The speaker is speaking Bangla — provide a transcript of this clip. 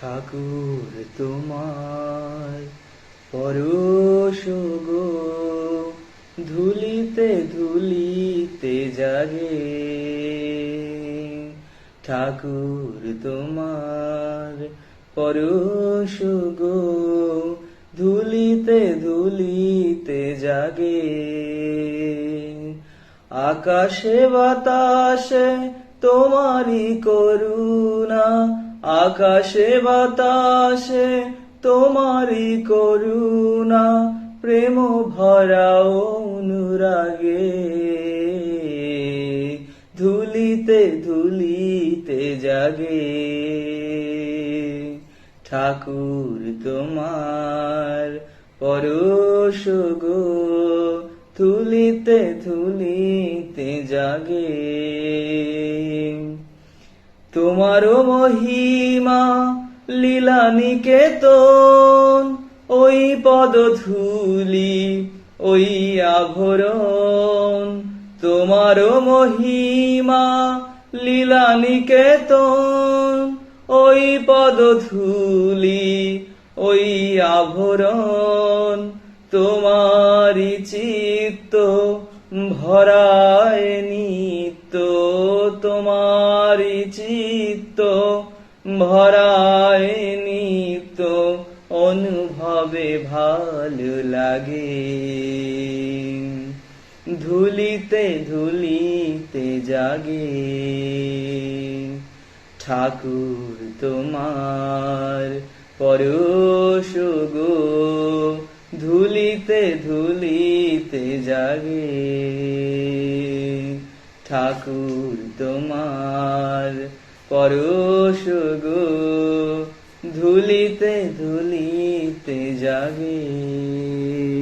ঠাকুর তোমার পরশ গো ধুলিতে ধুলিতে জাগে। ঠাকুর তোমার পরশ গো ধুলিতে ধুলিতে জাগে। আকাশে বাতাসে তোমারি করুণা, আকাশে বাতাসে তোমারি করুণা, প্রেম ভরা অনুরাগে। ধুলিতে ধুলিতে জাগে। ঠাকুর তোমার পরশ গো ধুলিতে ধুলিতে জাগে। তোমারও মহিমা লীলা নিকেতন, ওই পদধূলি ওই আভরণ। তোমারও মহিমা লীলা নিকেতন, ওই পদধূলি ওই আভরণ। তোমারি চিত্ত ভরায় নিত্য, তোমারি চিত্ত ভরায় নিত্য, অনুভবে ভালো লাগে। ধুলিতে ধুলিতে জাগে। ঠাকুর তোমার পরশ গো ধুলিতে ধুলিতে জাগে। ঠাকুর তোমার পরশ গো ধুলিতে ধুলিতে জাগে।